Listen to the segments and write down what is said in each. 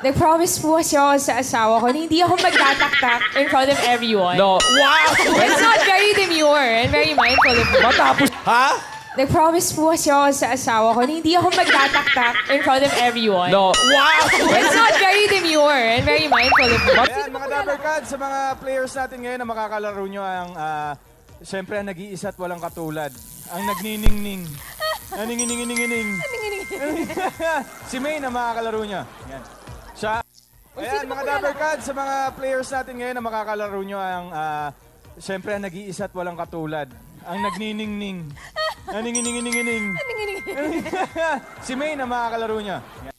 Nag-promise po kasi ako sa asawa ko na hindi ako magtataktak in front of everyone. No. Wow! It's not very demure and very mindful of me. Matapos. Ha? Nag-promise po kasi ako sa asawa ko na hindi ako magtataktak in front of everyone. No. Wow! It's not very demure and very mindful of me. Ayan, mga Dabber Cats, sa mga players natin ngayon na makakalaro nyo ang, siyempre, ang nag-iisa at walang katulad. Ang nagniningning. Naningininginingining. Si May na makakalaro nyo. Ayan. Siya. Ayan, mga Dabber Cats, sa mga players natin ngayon na makakalaro nyo ang, siyempre, ang nag-iisa at walang katulad. Ang nagniningning. Naningininginingining. Si May na makakalaro nyo. Ayan.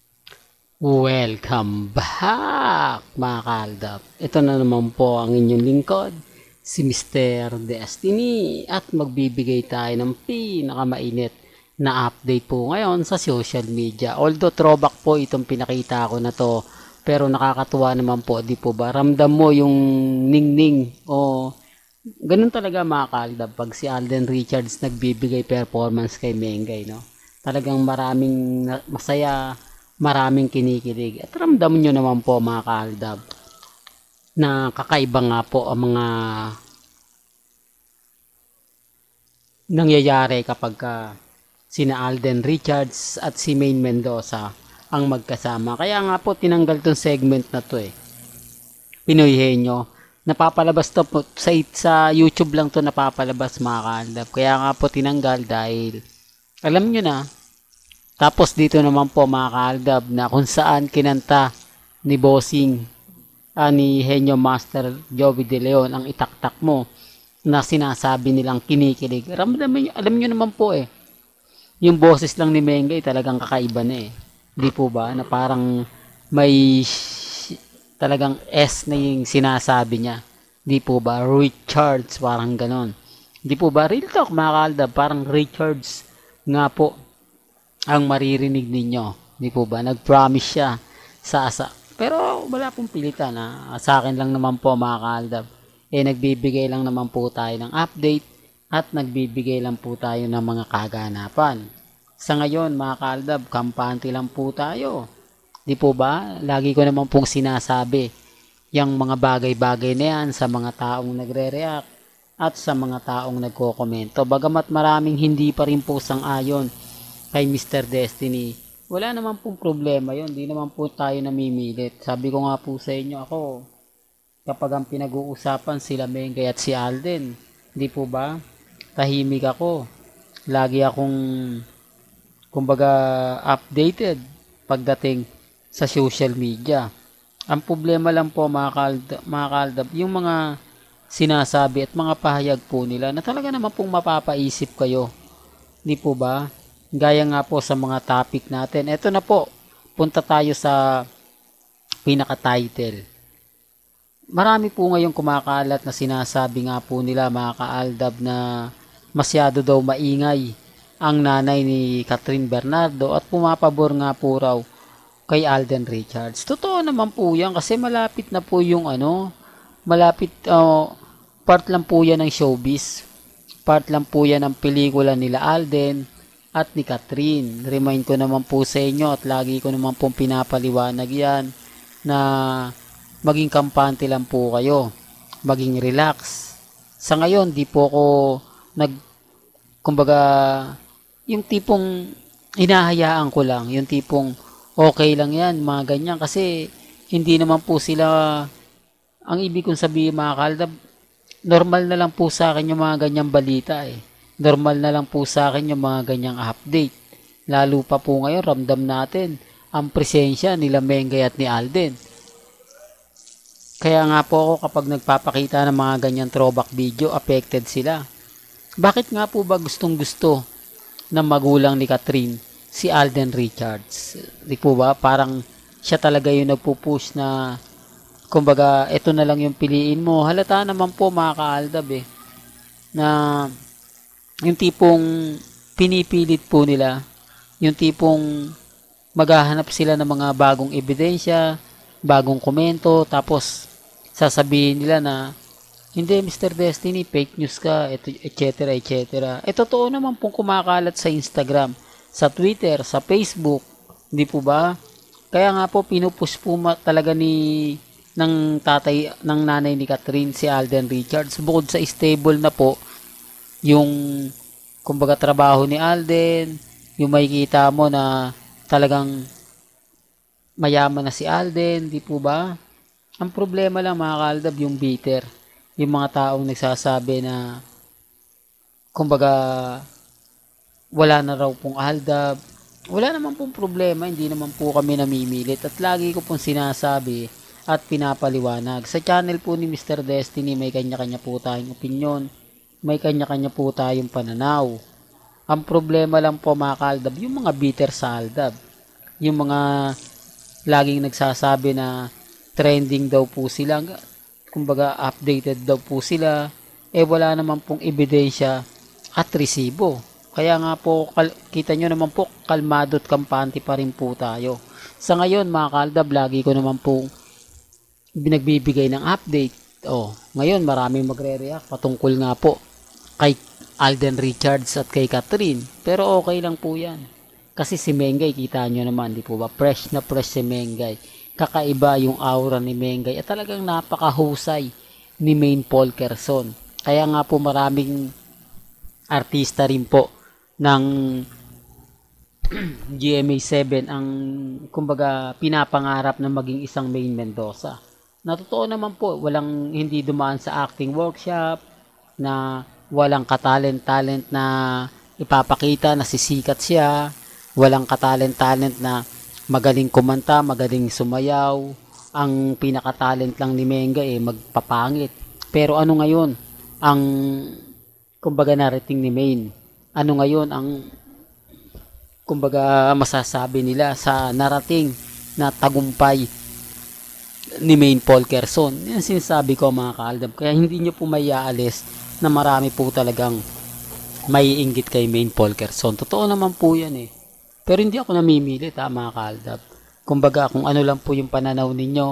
Welcome back, mga kaaldap. Ito na naman po ang inyong lingkod, si Mr. Destiny, at magbibigay tayo ng pinakamainit na update po ngayon sa social media. Although throwback po itong pinakita ko na to, pero nakakatuwa naman po, di po ba? Ramdam mo yung ningning o ganun talaga, mga kaaldap, pag si Alden Richards nagbibigay performance kay Mengay, no? Talagang maraming masaya, maraming kinikilig. At ramdam nyo naman po, mga kaaldab, na kakaiba nga po ang mga nangyayari kapag sina Alden Richards at si Maine Mendoza ang magkasama. Kaya nga po tinanggal tong segment na to eh. Pinoy Henyo. Napapalabas to po sa YouTube lang to napapalabas, mga kaaldab. Kaya nga po tinanggal dahil alam nyo na. Tapos dito naman po, mga kaaldab, na kung saan kinanta ni Bossing, ni Henyo Master Joey De Leon ang Itaktak Mo na sinasabi nilang kinikilig. Alam nyo naman po eh, yung boses lang ni Mengay talagang kakaiba na eh. Di po ba? Na parang may talagang S na yung sinasabi niya. Di po ba? Richards, parang ganon. Di po ba? Real talk, mga kaaldab, parang Richards nga po ang maririnig ninyo. Di po ba? Nag-promise siya sa asa. Pero wala pong pilitan. Sa akin lang naman po, mga kaaldab. Nagbibigay lang naman po tayo ng update at nagbibigay lang po tayo ng mga kaganapan. Sa ngayon, mga kaaldab, kampante lang po tayo. Di po ba? Lagi ko naman pong sinasabi yung mga bagay-bagay na yan sa mga taong nagre-react at sa mga taong nagko-komento. Bagamat maraming hindi pa rin po sang-ayon kay Mr. Destiny, wala naman pong problema yon. Di naman po tayo namimilit. Sabi ko nga po sa inyo, ako, kapag ang pinag-uusapan sila Mengay at si Alden, di po ba, tahimik ako. Lagi akong, kumbaga, updated pagdating sa social media. Ang problema lang po, mga kaaldab, yung mga sinasabi at mga pahayag po nila na talaga naman pong mapapaisip kayo. Di po ba? Gaya nga po sa mga topic natin. Ito na po, punta tayo sa pinaka-title. Marami po ngayong kumakalat na sinasabi nga po nila, mga kaaldab, na masyado daw maingay ang nanay ni Catherine Bernardo at pumapabor nga po raw kay Alden Richards. Totoo naman po yan kasi malapit na po yung part lang po yan ng showbiz. Part lang po yan ng pelikula nila Alden at ni Catherine. Remind ko naman po sa inyo at lagi ko naman pong pinapaliwanag yan na maging kampante lang po kayo. Maging relax. Sa ngayon, di po ako kumbaga, yung tipong hinahayaan ko lang. Yung tipong okay lang yan, mga ganyan. Kasi hindi naman po sila, ang ibig kong sabihin, mga kaaldab, normal na lang po sa akin yung mga ganyang balita eh. Normal na lang po sa akin yung mga ganyang update. Lalo pa po ngayon, ramdam natin ang presensya nila Mengay at ni Alden. Kaya nga po ako kapag nagpapakita ng mga ganyang throwback video, affected sila. Bakit nga po ba gustong gusto ng magulang ni Catherine si Alden Richards? Di po ba? Parang siya talaga yung nagpupush na kumbaga, ito na lang yung piliin mo. Halata naman po, mga kaaldab eh, na yung tipong pinipilit po nila, yung tipong maghahanap sila ng mga bagong ebidensya, bagong komento, tapos sasabihin nila na hindi, Mr. Destiny, fake news ka, etc. etc. Totoo naman pong kumakalat sa Instagram, sa Twitter, sa Facebook, hindi po ba? Kaya nga po pinupush po talaga ng nanay ni Catherine si Alden Richards. Bukod sa stable na po yung kumbaga trabaho ni Alden, yung makikita mo na talagang mayaman na si Alden, di po ba? Ang problema lang mga kaaldab, yung bitter. Yung mga taong nagsasabi na kumbaga wala na raw pong Aldab. Wala naman pong problema, hindi naman po kami namimilit. At lagi ko pong sinasabi at pinapaliwanag. Sa channel po ni Mr. Destiny, may kanya-kanya po tayong opinion. May kanya-kanya po tayong pananaw. Ang problema lang po mga kaaldab, yung mga bitter sa Aldab. Yung mga laging nagsasabi na trending daw po sila, kumbaga updated daw po sila, wala naman pong ebidensya at resibo. Kaya nga po, kita nyo naman po, kalmado at kampante pa rin po tayo. Sa ngayon mga kaaldab, lagi ko naman po binagbibigay ng update. Ngayon maraming magre-react patungkol nga po kay Alden Richards at kay Catherine. Pero okay lang po yan. Kasi si Mengay, kita nyo naman, di po ba? Fresh na fresh si Mengay. Kakaiba yung aura ni Mengay at talagang napakahusay ni Maine Polkerson. Kaya nga po maraming artista rin po ng GMA7 ang kumbaga pinapangarap na maging isang Maine Mendoza. Na totoo naman po, hindi dumaan sa acting workshop, na walang katalent-talent na ipapakita na sisikat siya, walang katalent-talent na magaling kumanta, magaling sumayaw. Ang pinaka-talent lang ni Menga magpapangit. Pero ano ngayon ang kumbaga narating ni Maine? Ano ngayon ang kumbaga masasabi nila sa narating na tagumpay ni Maine Polkerson? Yan sinasabi ko mga kaaldab. Kaya hindi nyo po maiaalis na marami po talagang maiinggit kay Maine Polkerson. Totoo naman po yan Pero hindi ako namimilit mga kaaldab. Kumbaga kung ano lang po yung pananaw ninyo,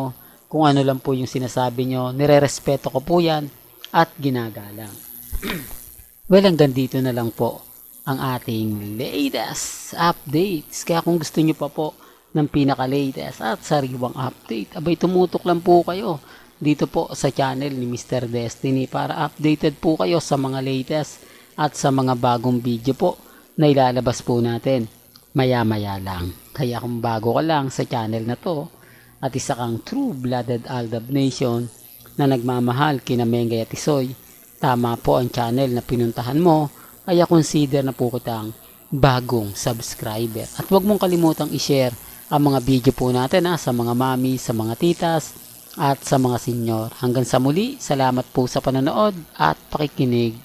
kung ano lang po yung sinasabi nyo, nirerespeto ko po yan at ginagalang. Well, hanggang dito na lang po ang ating latest updates. Kaya kung gusto nyo pa po ng pinaka-latest at sariwang update, abay tumutok lang po kayo dito po sa channel ni Mr. Destiny para updated po kayo sa mga latest at sa mga bagong video po na ilalabas po natin maya-maya lang. Kaya kung bago ka lang sa channel na to at isa kang true-blooded Aldab Nation na nagmamahal kina Mengay at Isoy, tama po ang channel na pinuntahan mo, kaya consider na po kitang bagong subscriber. At huwag mong kalimutang i-share ang mga video po natin sa mga mami, sa mga titas, at sa mga senyor. Hanggang sa muli, salamat po sa panonood at pakikinig.